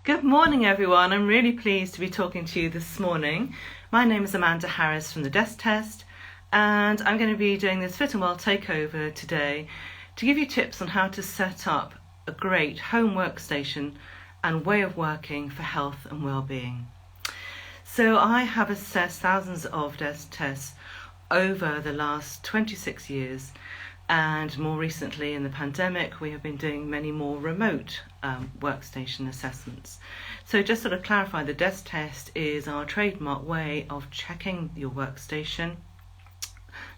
Good morning, everyone. I'm really pleased to be talking to you this morning. My name is Amanda Harris from the Desk Test, and I'm going to be doing this Fit&Well takeover today to give you tips on how to set up a great home workstation and way of working for health and well-being. So I have assessed thousands of desk tests over the last 26 years, and more recently in the pandemic we have been doing many more remote workstation assessments. So just sort of clarify, the desk test is our trademark way of checking your workstation,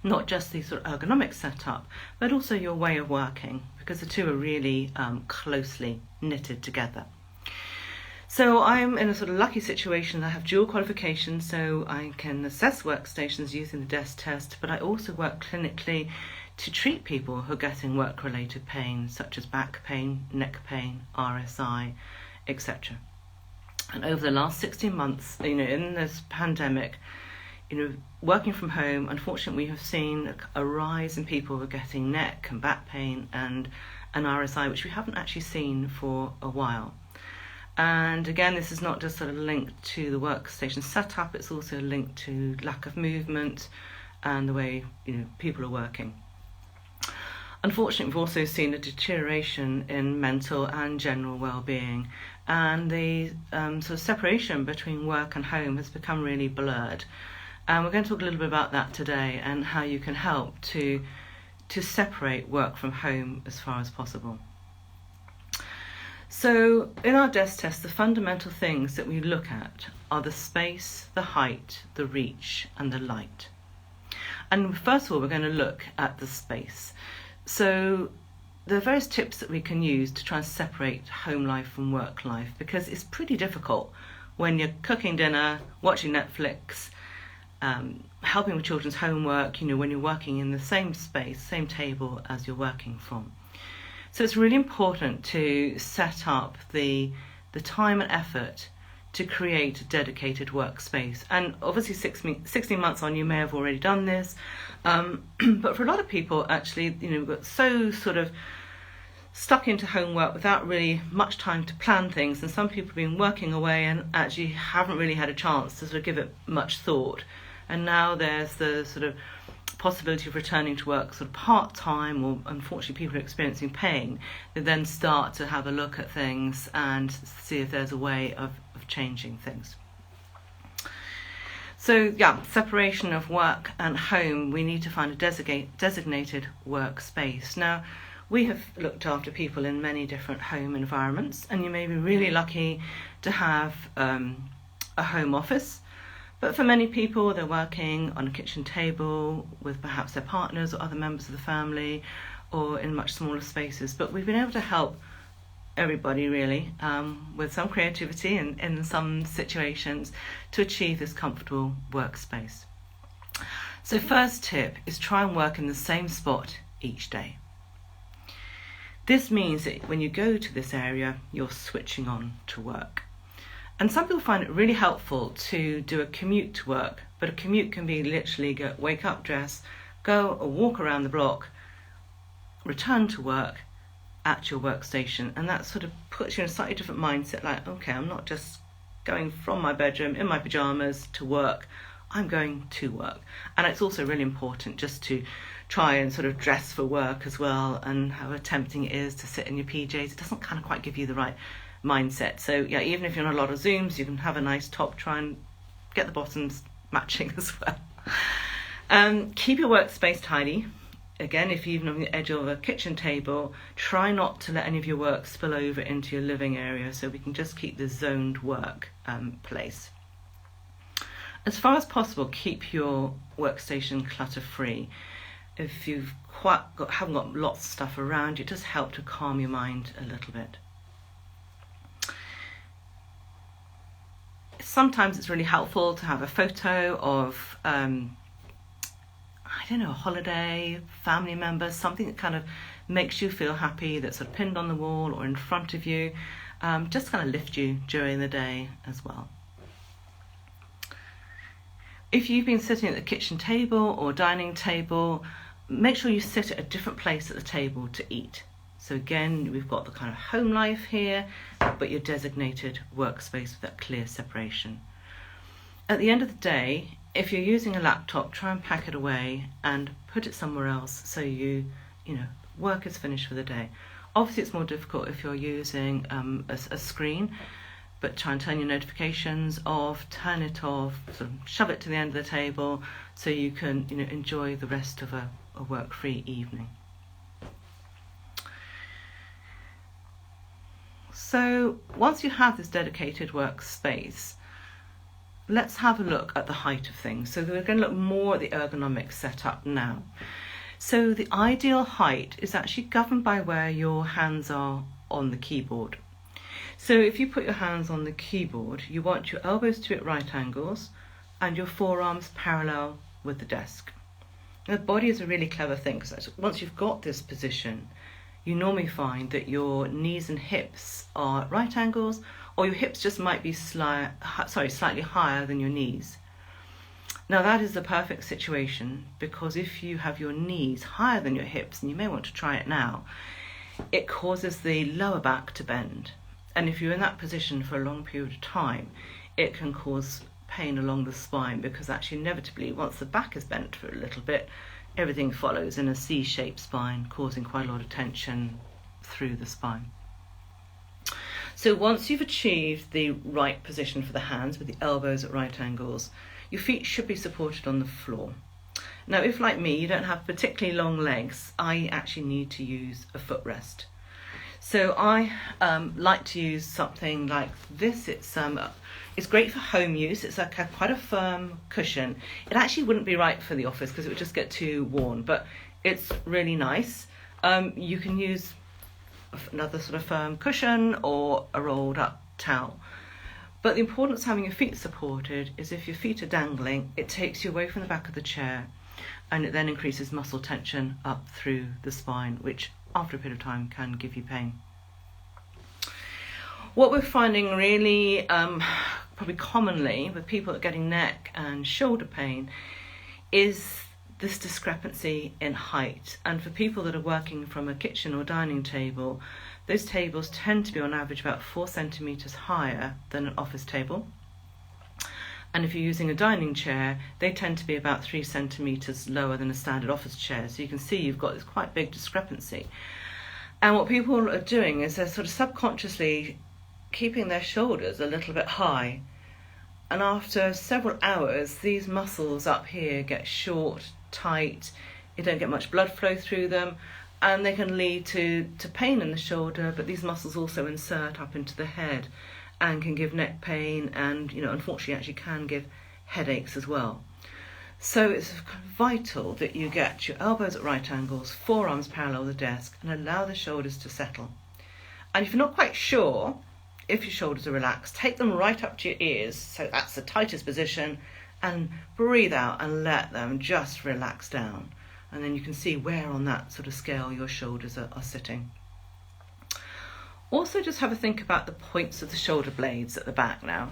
not just the sort of ergonomic setup, but also your way of working, because the two are really closely knitted together. So I'm in a sort of lucky situation. I have dual qualifications, so I can assess workstations using the desk test, but I also work clinically to treat people who are getting work-related pain, such as back pain, neck pain, RSI, etc. And over the last 16 months, in this pandemic, working from home, unfortunately, we have seen a rise in people who are getting neck and back pain and an RSI, which we haven't actually seen for a while. And again, this is not just sort of linked to the workstation setup, it's also linked to lack of movement and the way people are working. Unfortunately, we've also seen a deterioration in mental and general well-being, and the sort of separation between work and home has become really blurred. And we're going to talk a little bit about that today and how you can help to separate work from home as far as possible. So in our desk test, the fundamental things that we look at are the space, the height, the reach, and the light. And first of all, we're going to look at the space. So there are various tips that we can use to try and separate home life from work life, because it's pretty difficult when you're cooking dinner, watching Netflix, helping with children's homework, when you're working in the same space, same table as you're working from. So it's really important to set up the time and effort to create a dedicated workspace. And obviously 16 months on, you may have already done this. But for a lot of people, actually, we've got so sort of stuck into homework without really much time to plan things. And some people have been working away and actually haven't really had a chance to sort of give it much thought. And now there's the sort of possibility of returning to work sort of part-time, or unfortunately people who are experiencing pain, they then start to have a look at things and see if there's a way of changing things. So separation of work and home, we need to find a designated workspace. Now, we have looked after people in many different home environments, and you may be really lucky to have a home office. But for many people, they're working on a kitchen table with perhaps their partners or other members of the family, or in much smaller spaces. But we've been able to help everybody really with some creativity and in some situations to achieve this comfortable workspace. So first tip is try and work in the same spot each day. This means that when you go to this area, you're switching on to work. And some people find it really helpful to do a commute to work, but a commute can be literally wake up, dress, go or walk around the block, return to work at your workstation, and that sort of puts you in a slightly different mindset, like, okay, I'm not just going from my bedroom in my pyjamas to work, I'm going to work. And it's also really important just to try and sort of dress for work as well, and how tempting it is to sit in your PJs. It doesn't kind of quite give you the right mindset. So even if you're on a lot of Zooms, you can have a nice top, try and get the bottoms matching as well. Keep your workspace tidy. Again, if you're even on the edge of a kitchen table, try not to let any of your work spill over into your living area, so we can just keep the zoned work place. As far as possible, keep your workstation clutter-free. If you've haven't got lots of stuff around, it does help to calm your mind a little bit. Sometimes it's really helpful to have a photo of, a holiday, family member, something that kind of makes you feel happy, that's sort of pinned on the wall or in front of you, just kind of lift you during the day as well. If you've been sitting at the kitchen table or dining table, make sure you sit at a different place at the table to eat. So again, we've got the kind of home life here, but your designated workspace with that clear separation. At the end of the day, if you're using a laptop, try and pack it away and put it somewhere else so you know, work is finished for the day. Obviously, it's more difficult if you're using a screen, but try and turn your notifications off, turn it off, sort of shove it to the end of the table so you can, you know, enjoy the rest of a work-free evening. So once you have this dedicated workspace, let's have a look at the height of things. So we're going to look more at the ergonomic setup now. So the ideal height is actually governed by where your hands are on the keyboard. So if you put your hands on the keyboard, you want your elbows to be at right angles and your forearms parallel with the desk. And the body is a really clever thing, because once you've got this position, you normally find that your knees and hips are at right angles, or your hips just might be slightly higher than your knees. Now that is the perfect situation, because if you have your knees higher than your hips, and you may want to try it now, it causes the lower back to bend. And if you're in that position for a long period of time, it can cause pain along the spine, because actually inevitably, once the back is bent for a little bit, everything follows in a C-shaped spine, causing quite a lot of tension through the spine. So once you've achieved the right position for the hands with the elbows at right angles, your feet should be supported on the floor. Now, if like me, you don't have particularly long legs, I actually need to use a footrest. So I like to use something like this. It's great for home use. It's like quite a firm cushion. It actually wouldn't be right for the office because it would just get too worn, but it's really nice. You can use another sort of firm cushion or a rolled up towel. But the importance of having your feet supported is if your feet are dangling, it takes you away from the back of the chair, and it then increases muscle tension up through the spine, which after a period of time can give you pain. What we're finding really probably commonly with people that are getting neck and shoulder pain is this discrepancy in height. And for people that are working from a kitchen or dining table, those tables tend to be on average about 4 centimetres higher than an office table. And if you're using a dining chair, they tend to be about 3 centimetres lower than a standard office chair. So you can see you've got this quite big discrepancy. And what people are doing is they're sort of subconsciously keeping their shoulders a little bit high. And after several hours, these muscles up here get short, tight, you don't get much blood flow through them, and they can lead to pain in the shoulder, but these muscles also insert up into the head and can give neck pain, and unfortunately actually can give headaches as well. So it's vital that you get your elbows at right angles, forearms parallel with the desk, and allow the shoulders to settle. And if you're not quite sure if your shoulders are relaxed, take them right up to your ears, so that's the tightest position, and breathe out and let them just relax down. And then you can see where on that sort of scale your shoulders are sitting. Also, just have a think about the points of the shoulder blades at the back now.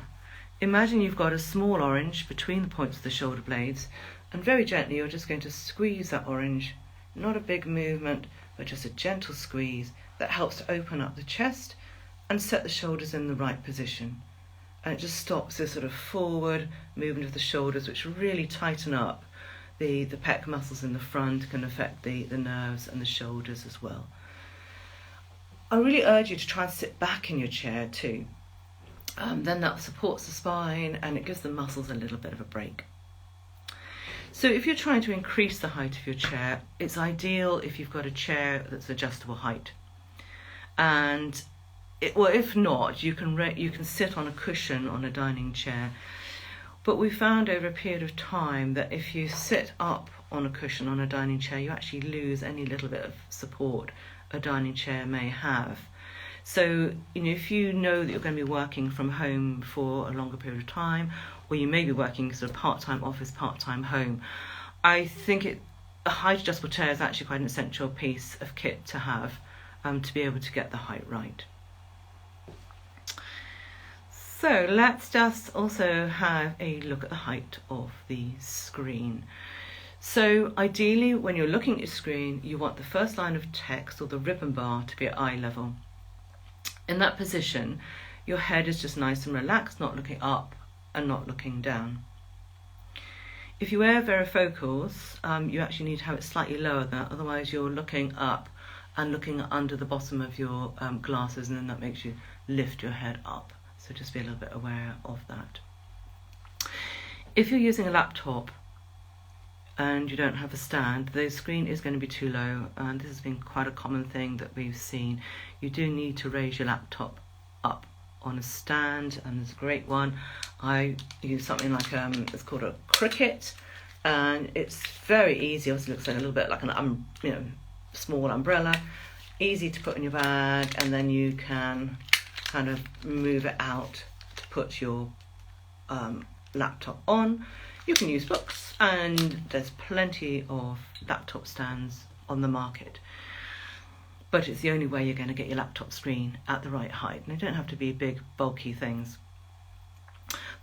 Imagine you've got a small orange between the points of the shoulder blades, and very gently you're just going to squeeze that orange. Not a big movement, but just a gentle squeeze that helps to open up the chest and set the shoulders in the right position. And it just stops this sort of forward movement of the shoulders, which really tighten up the pec muscles in the front, can affect the nerves and the shoulders as well. I really urge you to try and sit back in your chair too. Then that supports the spine and it gives the muscles a little bit of a break. So if you're trying to increase the height of your chair, it's ideal if you've got a chair that's adjustable height. And if not, you can sit on a cushion on a dining chair. But we found over a period of time that if you sit up on a cushion on a dining chair, you actually lose any little bit of support a dining chair may have. So, if you know that you're going to be working from home for a longer period of time, or you may be working sort of part-time office, part-time home, I think a height adjustable chair is actually quite an essential piece of kit to have to be able to get the height right. So let's just also have a look at the height of the screen. So ideally, when you're looking at your screen, you want the first line of text or the ribbon bar to be at eye level. In that position, your head is just nice and relaxed, not looking up and not looking down. If you wear varifocals, you actually need to have it slightly lower than that, otherwise you're looking up and looking under the bottom of your glasses, and then that makes you lift your head up. So just be a little bit aware of that. If you're using a laptop and you don't have a stand, the screen is going to be too low, and this has been quite a common thing that we've seen. You do need to raise your laptop up on a stand, and there's a great one. I use something like it's called a Cricket, and it's very easy. Also looks like a little bit like an small umbrella, easy to put in your bag, and then you can kind of move it out to put your laptop on. You can use books, and there's plenty of laptop stands on the market, but it's the only way you're going to get your laptop screen at the right height, and they don't have to be big bulky things.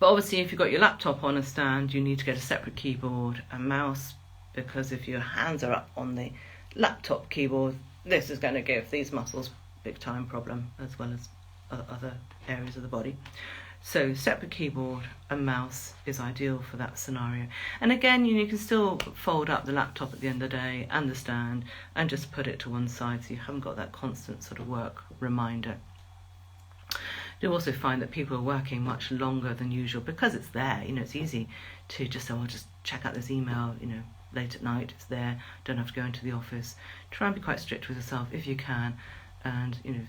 But obviously if you've got your laptop on a stand, you need to get a separate keyboard and mouse, because if your hands are up on the laptop keyboard, this is going to give these muscles big time problem, as well as other areas of the body. So separate keyboard and mouse is ideal for that scenario. And again, you can still fold up the laptop at the end of the day and the stand and just put it to one side, so you haven't got that constant sort of work reminder. You'll also find that people are working much longer than usual because it's there. It's easy to just say, well, just check out this email, late at night, it's there, don't have to go into the office. Try and be quite strict with yourself if you can, and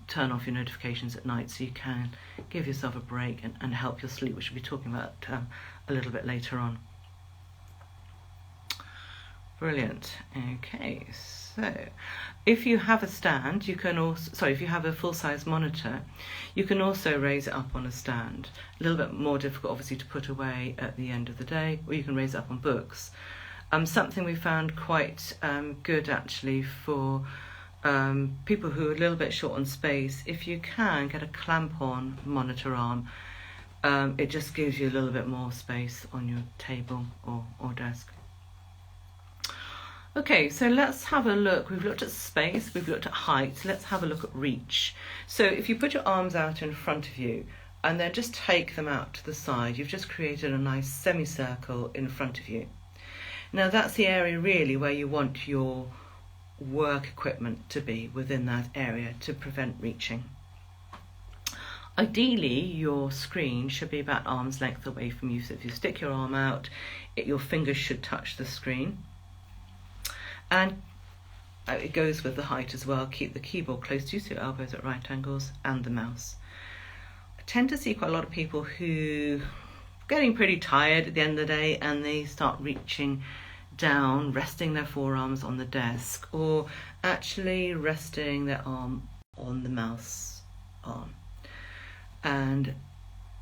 turn off your notifications at night so you can give yourself a break and help your sleep, which we'll be talking about a little bit later on. Brilliant. Okay, so if you have a stand, you can also, if you have a full-size monitor, you can also raise it up on a stand. A little bit more difficult, obviously, to put away at the end of the day, or you can raise it up on books. Something we found quite good actually for people who are a little bit short on space, if you can get a clamp-on monitor arm, it just gives you a little bit more space on your table or desk. Okay, so let's have a look. We've looked at space, we've looked at height, let's have a look at reach. So if you put your arms out in front of you and then just take them out to the side, you've just created a nice semicircle in front of you. Now that's the area really where you want your work equipment to be, within that area, to prevent reaching. Ideally, your screen should be about arm's length away from you, so if you stick your arm out, your fingers should touch the screen. And it goes with the height as well. Keep the keyboard close to you, so your elbows at right angles, and the mouse. I tend to see quite a lot of people who are getting pretty tired at the end of the day, and they start reaching down, resting their forearms on the desk, or actually resting their arm on the mouse arm. And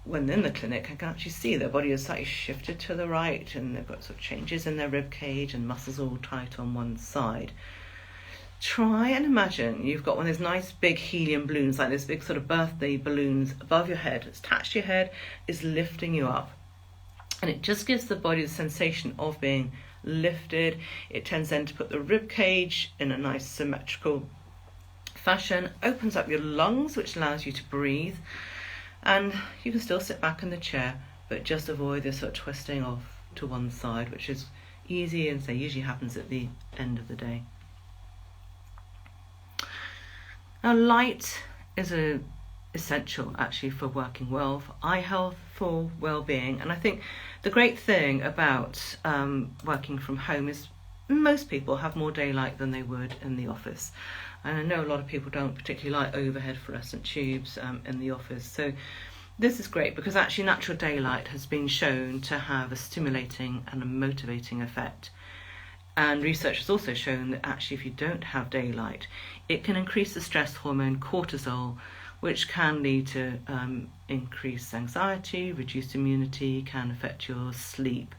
when in the clinic, I can actually see their body is slightly shifted to the right, and they've got sort of changes in their rib cage and muscles all tight on one side. Try and imagine you've got one of those nice big helium balloons, like those big sort of birthday balloons above your head. It's attached to your head, is lifting you up. And it just gives the body the sensation of being lifted. It tends then to put the rib cage in a nice symmetrical fashion, opens up your lungs, which allows you to breathe, and you can still sit back in the chair, but just avoid this sort of twisting off to one side, which is easy and usually happens at the end of the day. Now, light is essential actually for working well, for eye health, for well-being, and I think the great thing about working from home is most people have more daylight than they would in the office. And I know a lot of people don't particularly like overhead fluorescent tubes in the office. So this is great because actually natural daylight has been shown to have a stimulating and a motivating effect. And research has also shown that actually if you don't have daylight, it can increase the stress hormone cortisol, which can lead to increased anxiety, reduced immunity, can affect your sleep.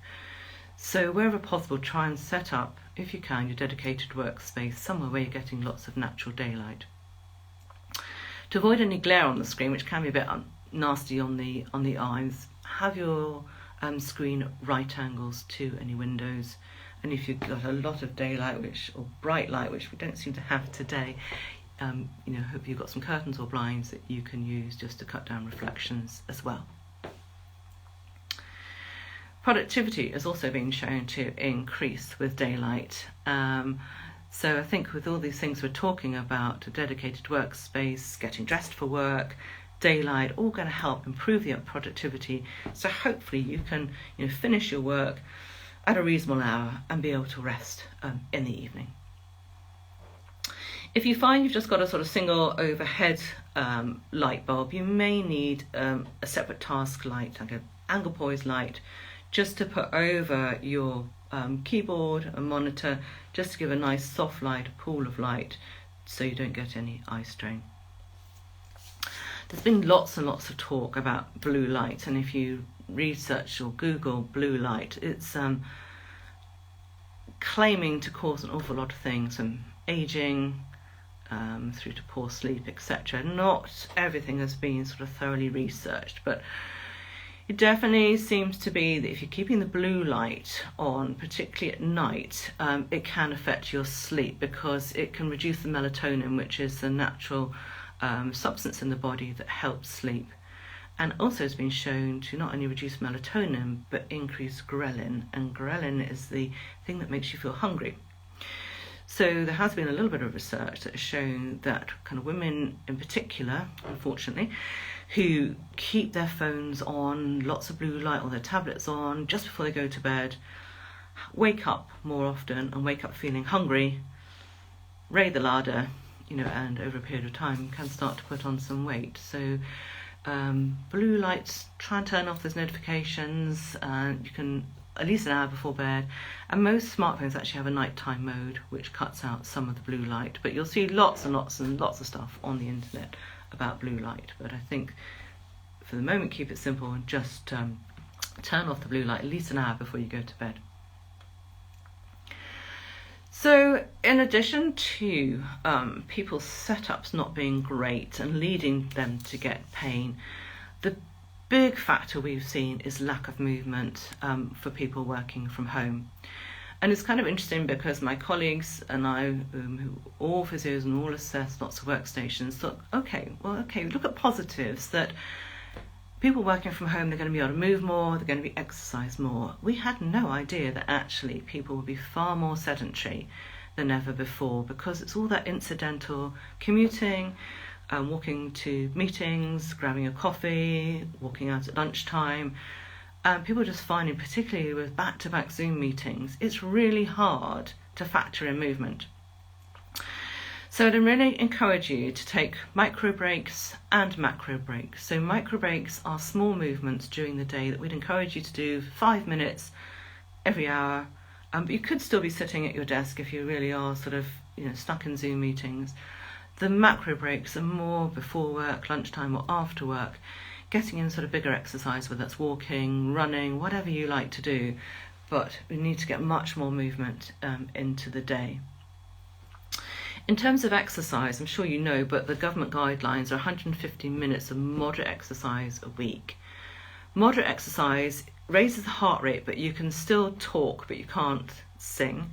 So wherever possible, try and set up, if you can, your dedicated workspace somewhere where you're getting lots of natural daylight. To avoid any glare on the screen, which can be a bit nasty on the eyes, have your screen at right angles to any windows, and if you've got a lot of daylight or bright light, which we don't seem to have today, hope you've got some curtains or blinds that you can use just to cut down reflections as well. Productivity has also been shown to increase with daylight. So I think with all these things we're talking about, a dedicated workspace, getting dressed for work, daylight, all going to help improve your productivity. So hopefully you can finish your work at a reasonable hour and be able to rest in the evening. If you find you've just got a sort of single overhead light bulb, you may need a separate task light, like an angle poise light, just to put over your keyboard and monitor, just to give a nice soft light, a pool of light, so you don't get any eye strain. There's been lots and lots of talk about blue light, and if you research or Google blue light, it's claiming to cause an awful lot of things, from aging through to poor sleep, etc. Not everything has been sort of thoroughly researched, but it definitely seems to be that if you're keeping the blue light on, particularly at night, it can affect your sleep, because it can reduce the melatonin, which is the natural substance in the body that helps sleep. And also has been shown to not only reduce melatonin, but increase ghrelin. And ghrelin is the thing that makes you feel hungry. So there has been a little bit of research that has shown that kind of women in particular, unfortunately, who keep their phones on, lots of blue light, or their tablets on just before they go to bed, wake up more often and wake up feeling hungry, raid the larder, and over a period of time can start to put on some weight. So blue lights, try and turn off those notifications. You can at least an hour before bed, and most smartphones actually have a nighttime mode which cuts out some of the blue light, but you'll see lots and lots and lots of stuff on the internet about blue light. But I think for the moment, keep it simple and just turn off the blue light at least an hour before you go to bed. So in addition to people's setups not being great and leading them to get pain, the big factor we've seen is lack of movement for people working from home. And it's kind of interesting because my colleagues and I, who are all physios and all assess lots of workstations, thought, okay, look at positives, that people working from home, they're going to be able to move more, they're going to be exercise more. We had no idea that actually people would be far more sedentary than ever before, because it's all that incidental commuting, walking to meetings, grabbing a coffee, walking out at lunchtime. People are just finding, particularly with back-to-back Zoom meetings, it's really hard to factor in movement. So I'd really encourage you to take micro breaks and macro breaks. So micro breaks are small movements during the day that we'd encourage you to do 5 minutes every hour. But you could still be sitting at your desk if you really are sort of stuck in Zoom meetings. The macro breaks are more before work, lunchtime, or after work, getting in sort of bigger exercise, whether that's walking, running, whatever you like to do. But we need to get much more movement into the day. In terms of exercise, I'm sure you know, but the government guidelines are 150 minutes of moderate exercise a week. Moderate exercise raises the heart rate, but you can still talk, but you can't sing.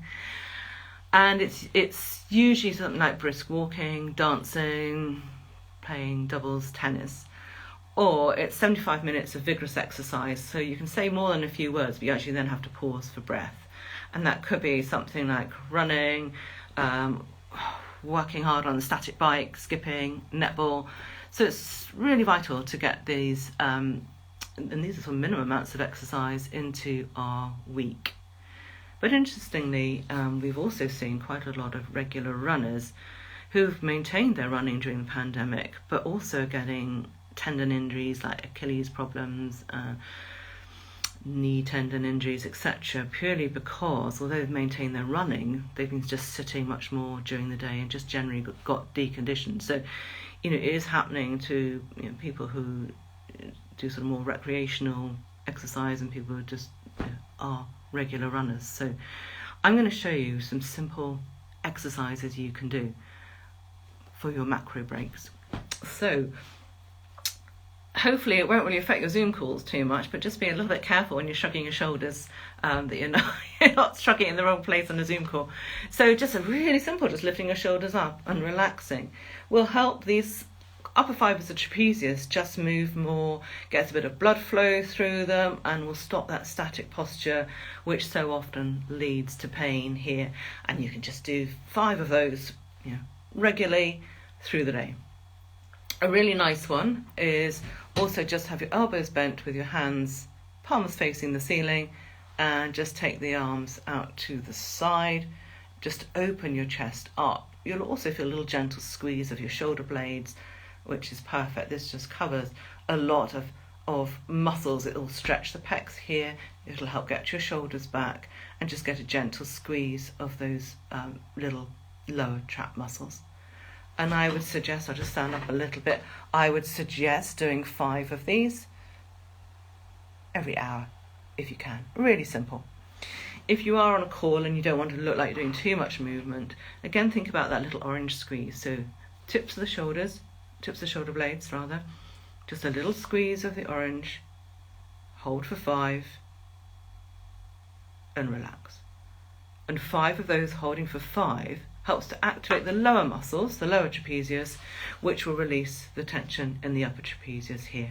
And it's usually something like brisk walking, dancing, playing doubles, tennis. Or it's 75 minutes of vigorous exercise, so you can say more than a few words, but you actually then have to pause for breath. And that could be something like running, working hard on the static bike, skipping, netball. So it's really vital to get these, and these are sort of minimum amounts of exercise into our week. But interestingly, we've also seen quite a lot of regular runners who've maintained their running during the pandemic, but also getting tendon injuries like Achilles problems, knee tendon injuries, etc., purely because, although they've maintained their running, they've been just sitting much more during the day and just generally got deconditioned. So, it is happening to people who do sort of more recreational exercise and people who just are regular runners. So I'm going to show you some simple exercises you can do for your macro breaks. So hopefully it won't really affect your Zoom calls too much, but just be a little bit careful when you're shrugging your shoulders, that you're not shrugging in the wrong place on a Zoom call. So just a really simple, just lifting your shoulders up and relaxing will help these upper fibers of trapezius just move more, gets a bit of blood flow through them, and will stop that static posture which so often leads to pain here. And you can just do 5 of those, regularly through the day. A really nice one is also just have your elbows bent with your hands, palms facing the ceiling, and just take the arms out to the side. Just open your chest up. You'll also feel a little gentle squeeze of your shoulder blades, which is perfect. This just covers a lot of muscles. It'll stretch the pecs here. It'll help get your shoulders back and just get a gentle squeeze of those little lower trap muscles. And I would suggest, I'll just stand up a little bit, I would suggest doing 5 of these every hour if you can. Really simple. If you are on a call and you don't want to look like you're doing too much movement, again think about that little orange squeeze. So tips of the shoulder blades rather, just a little squeeze of the orange, hold for 5 and relax. And 5 of those holding for 5 helps to activate the lower muscles, the lower trapezius, which will release the tension in the upper trapezius here.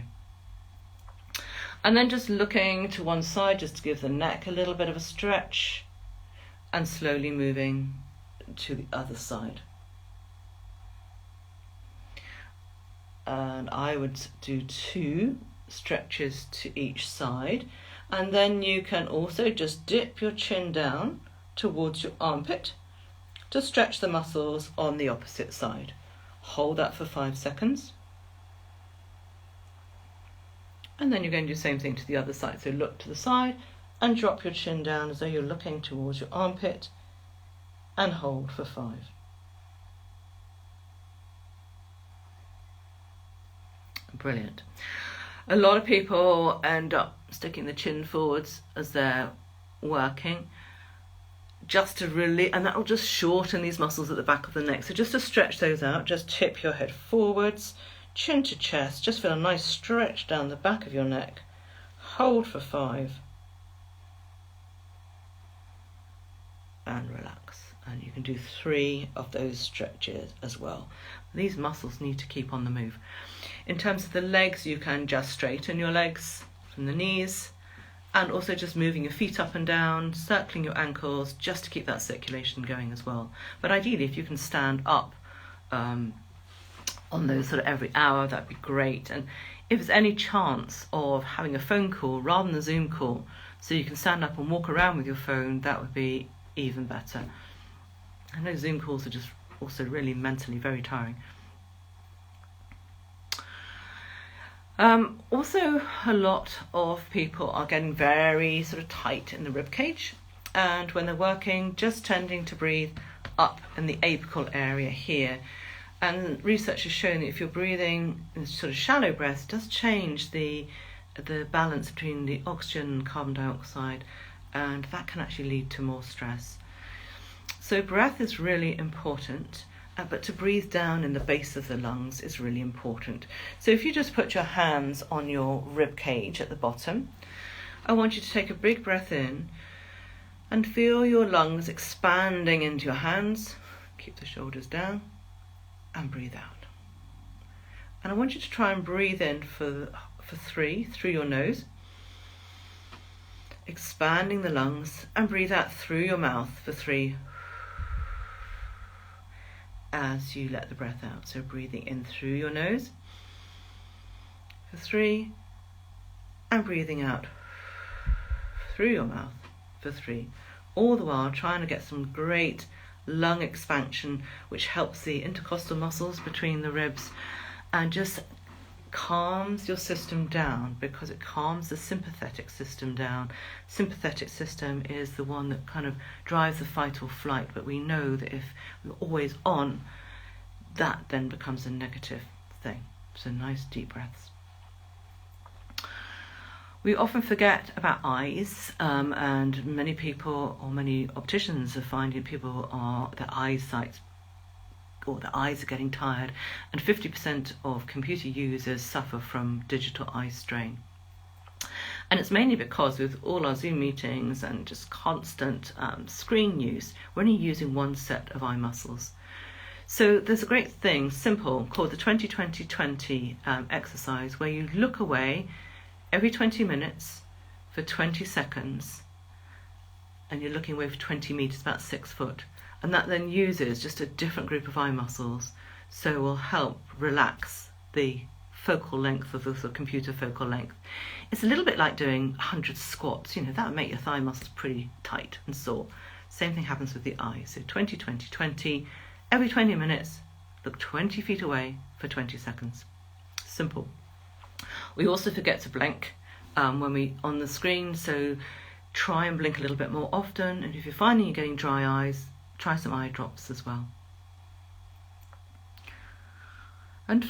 And then just looking to one side just to give the neck a little bit of a stretch, and slowly moving to the other side. And I would do 2 stretches to each side, and then you can also just dip your chin down towards your armpit to stretch the muscles on the opposite side. Hold that for 5 seconds. And then you're going to do the same thing to the other side. So look to the side and drop your chin down as though you're looking towards your armpit, and hold for 5. Brilliant. A lot of people end up sticking the chin forwards as they're working, just to really, and that will just shorten these muscles at the back of the neck. So just to stretch those out, just tip your head forwards, chin to chest, just feel a nice stretch down the back of your neck. Hold for 5 and relax. And you can do 3 of those stretches as well. These muscles need to keep on the move. In terms of the legs, you can just straighten your legs from the knees, and also just moving your feet up and down, circling your ankles, just to keep that circulation going as well. But ideally, if you can stand up on those sort of every hour, that'd be great. And if there's any chance of having a phone call rather than a Zoom call, so you can stand up and walk around with your phone, that would be even better. I know Zoom calls are just also really mentally very tiring. Also, a lot of people are getting very sort of tight in the rib cage, and when they're working, just tending to breathe up in the apical area here. And research has shown that if you're breathing in sort of shallow breaths, it does change the balance between the oxygen and carbon dioxide, and that can actually lead to more stress. So breath is really important. But to breathe down in the base of the lungs is really important. So if you just put your hands on your rib cage at the bottom, I want you to take a big breath in and feel your lungs expanding into your hands. Keep the shoulders down and breathe out. And I want you to try and breathe in for 3 through your nose, expanding the lungs, and breathe out through your mouth for 3 as you let the breath out. So breathing in through your nose for 3, and breathing out through your mouth for 3. All the while trying to get some great lung expansion, which helps the intercostal muscles between the ribs and just calms your system down, because it calms the sympathetic system down. Sympathetic system is the one that kind of drives the fight or flight, but we know that if we're always on, that then becomes a negative thing. So nice deep breaths. We often forget about eyes, and many people, or many opticians, are finding their eyesight or their eyes are getting tired, and 50% of computer users suffer from digital eye strain. And it's mainly because with all our Zoom meetings and just constant screen use, we're only using one set of eye muscles. So there's a great thing, simple, called the 20-20-20 exercise, where you look away every 20 minutes for 20 seconds, and you're looking away for 20 meters, about 6 foot. And that then uses just a different group of eye muscles, so will help relax the focal length of the sort of computer focal length. It's a little bit like doing 100 squats. That would make your thigh muscles pretty tight and sore. Same thing happens with the eye. So 20-20-20, every 20 minutes, look 20 feet away for 20 seconds. Simple. We also forget to blink when we on the screen, so try and blink a little bit more often. And if you're finding you're getting dry eyes, try some eye drops as well. And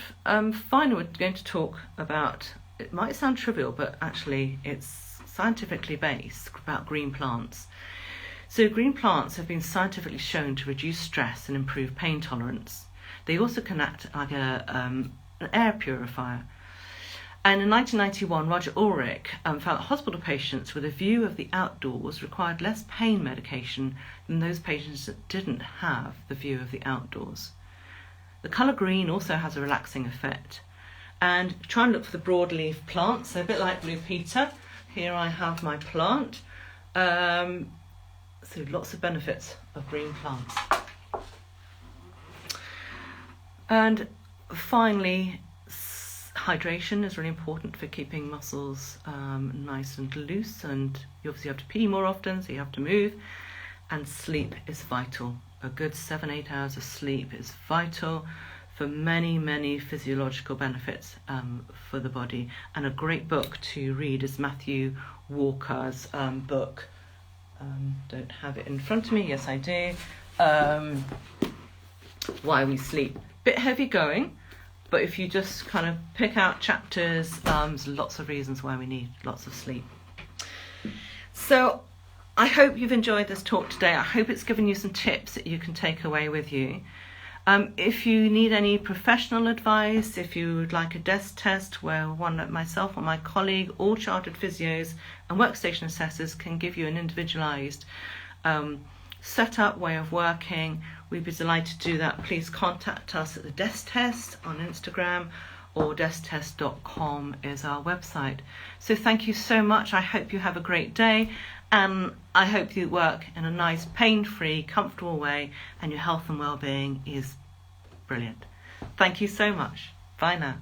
finally, we're going to talk about, it might sound trivial, but actually it's scientifically based, about green plants. So green plants have been scientifically shown to reduce stress and improve pain tolerance. They also can act like an air purifier. And in 1991, Roger Ulrich found that hospital patients with a view of the outdoors required less pain medication than those patients that didn't have the view of the outdoors. The colour green also has a relaxing effect. And try and look for the broadleaf plants. They're a bit like Blue Peter. Here I have my plant. So lots of benefits of green plants. And finally, hydration is really important for keeping muscles nice and loose. And you obviously have to pee more often, so you have to move. And sleep is vital. A good 7-8 hours of sleep is vital for many, many physiological benefits for the body. And a great book to read is Matthew Walker's book. Don't have it in front of me. Yes, I do. Why We Sleep. Bit heavy going, but if you just kind of pick out chapters, there's lots of reasons why we need lots of sleep. So I hope you've enjoyed this talk today. I hope it's given you some tips that you can take away with you. If you need any professional advice, if you would like a desk test where myself or my colleague, all chartered physios and workstation assessors can give you an individualised setup, way of working, we'd be delighted to do that. Please contact us at the Desk Test on Instagram, or desktest.com is our website. So thank you so much. I hope you have a great day, and I hope you work in a nice, pain-free, comfortable way, and your health and well-being is brilliant. Thank you so much. Bye now.